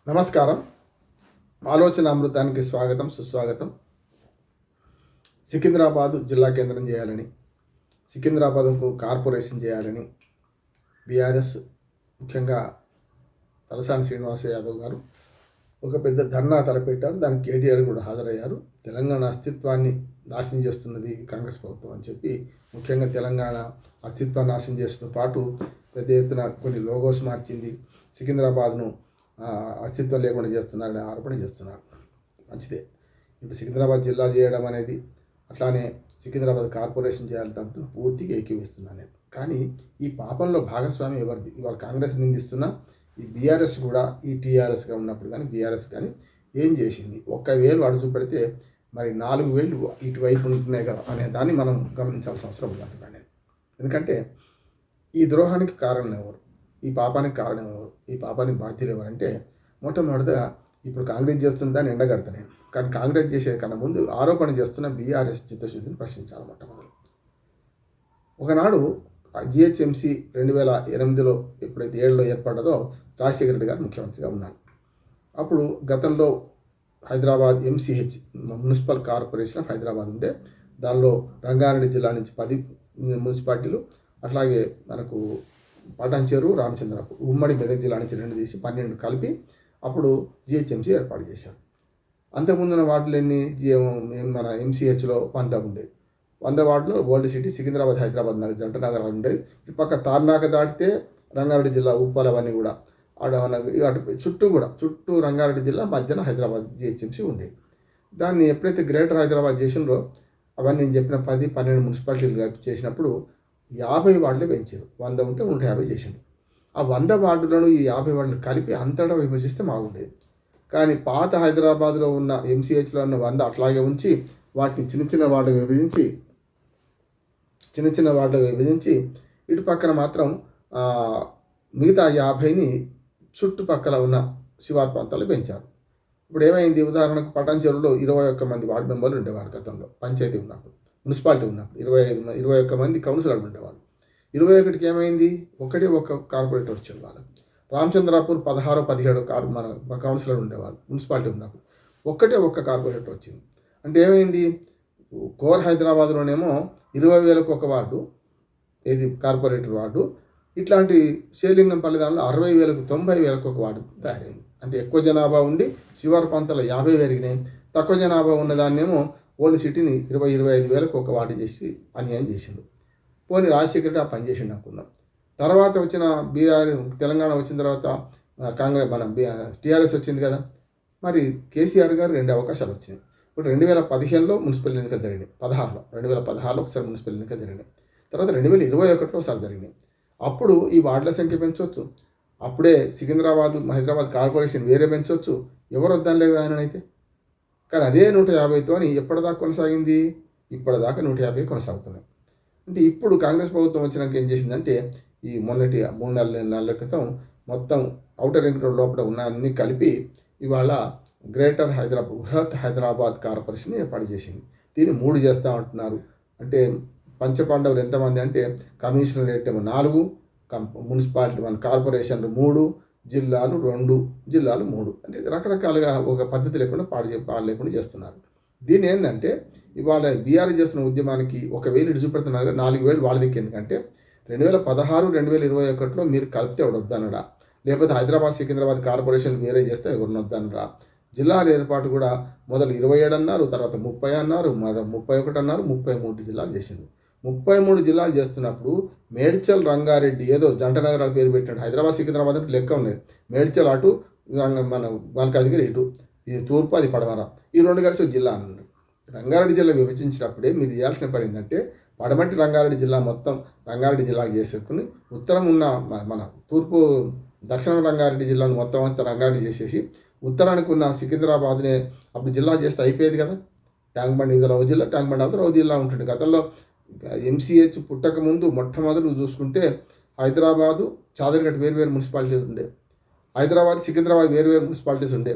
నమస్కారం. ఆలోచన అమృతానికి స్వాగతం, సుస్వాగతం. సికింద్రాబాదు జిల్లా కేంద్రం చేయాలని, సికింద్రాబాద్కు కార్పొరేషన్ చేయాలని బీఆర్ఎస్ ముఖ్యంగా తలసాని శ్రీనివాస యాదవ్ గారు ఒక పెద్ద ధర్నా తలపెట్టారు. దానికి కేటీఆర్ కూడా హాజరయ్యారు. తెలంగాణ అస్తిత్వాన్ని నాశనం చేస్తున్నది కాంగ్రెస్ ప్రభుత్వం అని చెప్పి, ముఖ్యంగా తెలంగాణ అస్తిత్వాన్ని నాశనం చేస్తున్న పాటు పెద్ద ఎత్తున కొన్ని లోగోస్ మార్చింది. సికింద్రాబాద్ను అస్తిత్వం లేకుండా చేస్తున్నారని ఆరోపణ చేస్తున్నారు. మంచిదే. ఇప్పుడు సికింద్రాబాద్ జిల్లా చేయడం అనేది, అట్లానే సికింద్రాబాద్ కార్పొరేషన్ చేయాలి, దాంతో పూర్తిగా ఏకీవిస్తున్నాను నేను. కానీ ఈ పాపంలో భాగస్వామి ఎవరిది? ఇవాళ కాంగ్రెస్ నిందిస్తున్నా, ఈ బీఆర్ఎస్ కూడా, ఈ టీఆర్ఎస్గా ఉన్నప్పుడు కానీ బీఆర్ఎస్ కానీ ఏం చేసింది? 1,000 అడుగు చూపెడితే మరి 4,000 ఇటువైపు ఉంటున్నాయి కదా అనే దాన్ని మనం గమనించాల్సిన అవసరం ఉందంటున్నాను నేను. ఎందుకంటే ఈ ద్రోహానికి కారణం ఎవరు? ఈ పాపానికి కారణం ఎవరు? ఈ పాపానికి బాధ్యులు ఎవరంటే, మొట్టమొదటిగా ఇప్పుడు కాంగ్రెస్ చేస్తున్న దాన్ని ఎండగడతాను. కానీ కాంగ్రెస్ చేసే కన్నా ముందు ఆరోపణ చేస్తున్న బీఆర్ఎస్ చిత్తశుద్ధిని ప్రశ్నించాలి. మొట్టమొదటి ఒకనాడు జిహెచ్ఎంసీ 2008లో ఎప్పుడైతే 7లో ఏర్పడ్డదో రాజశేఖర రెడ్డి గారు ముఖ్యమంత్రిగా ఉన్నారు. అప్పుడు గతంలో Hyderabad MCh municipal corporation of Hyderabad ఉంటే, దానిలో రంగారెడ్డి జిల్లా నుంచి 10 మున్సిపాలిటీలు, అట్లాగే మనకు పటాన్చెరు, రామచంద్రపురం ఉమ్మడి మెదక్ జిల్లా నుంచి 2 తీసి 12 కలిపి అప్పుడు జిహెచ్ఎంసీ ఏర్పాటు చేశారు. అంతకుముందున్న వార్డులన్నీ మన ఎంసీహెచ్లో 100 ఉండేది. 100 వార్డులో ఓల్డ్ సిటీ సికింద్రాబాద్, హైదరాబాద్ జంట నగరాలు ఉండేది. ఇటు పక్క తార్నాక దాటితే రంగారెడ్డి జిల్లా ఉప్పాల అవన్నీ కూడా అటు చుట్టూ రంగారెడ్డి జిల్లా, మధ్యన హైదరాబాద్ జిహెచ్ఎంసీ ఉండేది. దాన్ని ఎప్పుడైతే గ్రేటర్ హైదరాబాద్ చేసినారో, అవన్నీ నేను చెప్పిన 10-12 మున్సిపాలిటీలు చేసినప్పుడు 50 వార్డులే పెంచారు. 100 ఉంటే 150 చేసిండు. ఆ 100 వార్డులను ఈ 50 వార్డులు కలిపి అంతటా విభజిస్తే బాగుండేది. కానీ పాత హైదరాబాద్లో ఉన్న ఎంసీహెచ్లో ఉన్న 100 అట్లాగే ఉంచి, వాటిని చిన్న చిన్న వార్డుగా విభజించి ఇటు పక్కన మాత్రం మిగతా 50ని చుట్టుపక్కల ఉన్న శివారు ప్రాంతాలు పెంచారు. ఇప్పుడు ఏమైంది? ఉదాహరణకు పటాన్చెరులో 21 మంది వార్డు మెంబర్లు ఉండేవారు. గతంలో పంచాయతీ ఉన్నప్పుడు, మున్సిపాలిటీ ఉన్నప్పుడు 21 మంది కౌన్సిలర్లు ఉండేవాళ్ళు. 21కి ఏమైంది? ఒక కార్పొరేటర్ వచ్చారు వాళ్ళకి. రామచంద్రాపూర్ 16-17 మన కౌన్సిలర్ ఉండేవాళ్ళు మున్సిపాలిటీ ఉన్నప్పుడు. ఒక్క కార్పొరేటర్ వచ్చింది. అంటే ఏమైంది? కోర్ హైదరాబాద్లోనేమో 20,000కు ఒక వార్డు, ఏది కార్పొరేటర్ వార్డు. ఇట్లాంటి శ్రీలింగంపల్లి దానిలో 60,000కు 90,000కు ఒక వార్డు తయారైంది. అంటే ఎక్కువ జనాభా ఉండి శివారు ప్రాంతాల్లో 50 పెరిగినాయి. తక్కువ జనాభా ఉన్నదాన్నేమో ఓల్డ్ సిటీని 20-25,000కు ఒక వార్డు చేసి అన్యాయం చేసిండు. పోనీ రాజశేఖర రెడ్డి ఆ పని చేసిండు అనుకుందాం. తర్వాత వచ్చిన తెలంగాణ వచ్చిన తర్వాత కాంగ్రెస్ టీఆర్ఎస్ వచ్చింది కదా. మరి కేసీఆర్ గారు 2 అవకాశాలు వచ్చినాయి. ఇప్పుడు 2015లో మున్సిపల్ ఎన్నికలు జరిగినాయి. 2016లో ఒకసారి మున్సిపల్ ఎన్నికలు జరిగినాయి. తర్వాత 2021లో ఒకసారి జరిగినాయి. అప్పుడు ఈ వార్డుల సంఖ్య పెంచవచ్చు. అప్పుడే హైదరాబాద్ కార్పొరేషన్ వేరే పెంచవచ్చు. ఎవరు వద్దాని లేదు ఆయన అయితే. కానీ అదే 150తో అని ఎప్పటిదాకా కొనసాగింది? ఇప్పటిదాకా 150 కొనసాగుతున్నాయి. అంటే ఇప్పుడు కాంగ్రెస్ ప్రభుత్వం వచ్చినాక ఏం చేసిందంటే, ఈ మొన్నటి 3 నెలల క్రితం మొత్తం ఔటర్ రింగ్ రోడ్ లోపల ఉన్న అన్ని కలిపి ఇవాళ గ్రేటర్ బృహత్ హైదరాబాద్ కార్పొరేషన్ ఏర్పాటు చేసింది. దీన్ని 3 చేస్తూ ఉంటున్నారు. అంటే పంచపాండవులు ఎంతమంది అంటే, కమిషనరేట్ ఏమో 4, మున్సిపాలిటీ కార్పొరేషన్లు 3, జిల్లాలు 2, జిల్లాలు 3. అంటే రకరకాలుగా ఒక పద్ధతి లేకుండా పాడు లేకుండా చేస్తున్నారు. దీని ఏంటంటే, ఇవాళ బీఆర్ఎస్ చేస్తున్న ఉద్యమానికి 1,000 ఇటు చూపెడుతున్నారు. 4,000 వాళ్ళ దిక్కు. ఎందుకంటే 2016-2021లో మీరు కలిపితే ఎవడు వద్దనరా? లేకపోతే హైదరాబాద్ సికింద్రాబాద్ కార్పొరేషన్ వేరే చేస్తే ఎవరిని వద్దనరా? జిల్లాల ఏర్పాటు కూడా మొదలు 27 అన్నారు, తర్వాత 30 అన్నారు, 31 అన్నారు, 33 జిల్లాలు చేసింది. 33 జిల్లాలు చేస్తున్నప్పుడు మేడ్చల్, రంగారెడ్డి ఏదో జంట నగరాల పేరు పెట్టాడు. హైదరాబాద్ సికింద్రాబాద్ అంటే లెక్క ఉన్నది. మేడ్చల్ అటు, మన మల్కాజ్గిరి ఇటు, ఇది తూర్పు, అది పడమర, ఈ 2 కలిసి ఒక జిల్లా అన్నాడు. రంగారెడ్డి జిల్లా విభజించినప్పుడే మీరు చేయాల్సిన పని ఏంటంటే, పడమటి రంగారెడ్డి జిల్లా మొత్తం రంగారెడ్డి జిల్లాకు చేసేసుకుని, ఉత్తరం ఉన్న మన తూర్పు దక్షిణ రంగారెడ్డి జిల్లాను మొత్తం అంతా రంగారెడ్డి చేసేసి, ఉత్తరానికి ఉన్న సికింద్రాబాద్నే అప్పుడు జిల్లా చేస్తే అయిపోయేది కదా. ట్యాంక్ బండ్ ఇవతల జిల్లా, ట్యాంక్ బండ్ అవతల జిల్లా ఉంటుంది. గతంలో ఎంసీహెచ్ పుట్టక ముందు మొట్టమొదటి చూసుకుంటే హైదరాబాదు, చాదర్ఘట్ వేరు మున్సిపాలిటీస్ ఉండే, హైదరాబాద్ సికింద్రాబాద్ వేరు మున్సిపాలిటీస్ ఉండే,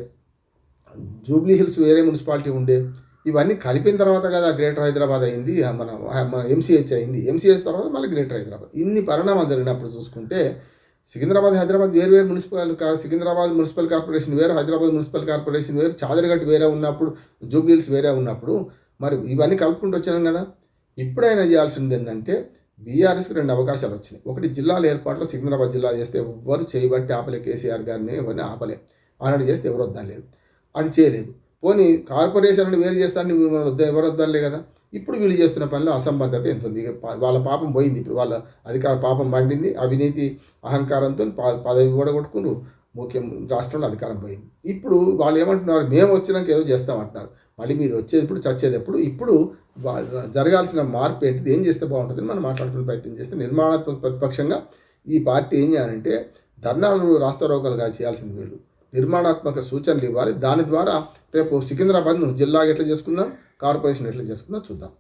జూబ్లీ హిల్స్ వేరే మున్సిపాలిటీ ఉండే. ఇవన్నీ కలిపిన తర్వాత కదా గ్రేటర్ హైదరాబాద్ అయింది, మన ఎంసీహెచ్ అయింది. ఎంసీహెచ్ తర్వాత మళ్ళీ గ్రేటర్ హైదరాబాద్. ఇన్ని పరిణామాలు జరిగినప్పుడు చూసుకుంటే సికింద్రాబాద్ హైదరాబాద్ వేరు వేరు సికింద్రాబాద్ మున్సిపల్ కార్పొరేషన్ వేరు, హైదరాబాద్ మున్సిపల్ కార్పొరేషన్ వేరు, చాదరగట్టు వేరే ఉన్నప్పుడు, జూబ్లీహిల్స్ వేరే ఉన్నప్పుడు మరి ఇవన్నీ కలుపుకుంటూ వచ్చాం కదా. ఇప్పుడైనా చేయాల్సింది ఏంటంటే బీఆర్ఎస్కి 2 అవకాశాలు వచ్చినాయి. ఒకటి, జిల్లాల ఏర్పాట్లో సికింద్రాబాద్ జిల్లా చేస్తే ఎవ్వరు చేయబట్టి ఆపలే, కేసీఆర్ గారిని ఎవరిని ఆపలే. ఆనాడు చేస్తే ఎవరు వద్దలేదు, అది చేయలేదు. పోనీ కార్పొరేషన్లు వేరు చేస్తారని ఎవరు వద్దలే కదా. ఇప్పుడు వీళ్ళు చేస్తున్న పనిలో అసంబద్ధత ఎంత ఉంది. వాళ్ళ పాపం పోయింది, ఇప్పుడు వాళ్ళ అధికార పాపం పండింది. అవినీతి అహంకారంతో పదవి కూడా కొట్టుకున్నారు, ముఖ్యం రాష్ట్రంలో అధికారం పోయింది. ఇప్పుడు వాళ్ళు ఏమంటున్నారు, మేము వచ్చినాక ఏదో చేస్తామంటున్నారు. మళ్ళీ మీరు వచ్చేది ఇప్పుడు, చచ్చేది ఎప్పుడు. ఇప్పుడు జరగాల్సిన మార్పు ఏంటిది, ఏం చేస్తే బాగుంటుందని మనం మాట్లాడుకునే ప్రయత్నం చేస్తే, నిర్మాణాత్మక ప్రతిపక్షంగా ఈ పార్టీ ఏం చేయాలంటే ధర్నాలు, రాస్తారోకలుగా చేయాల్సింది వీళ్ళు నిర్మాణాత్మక సూచనలు ఇవ్వాలి. దాని ద్వారా రేపు సికింద్రాబాద్ను జిల్లాగా ఎట్లా చేసుకుందాం, కార్పొరేషన్ ఎట్లా చేసుకుందాం చూద్దాం.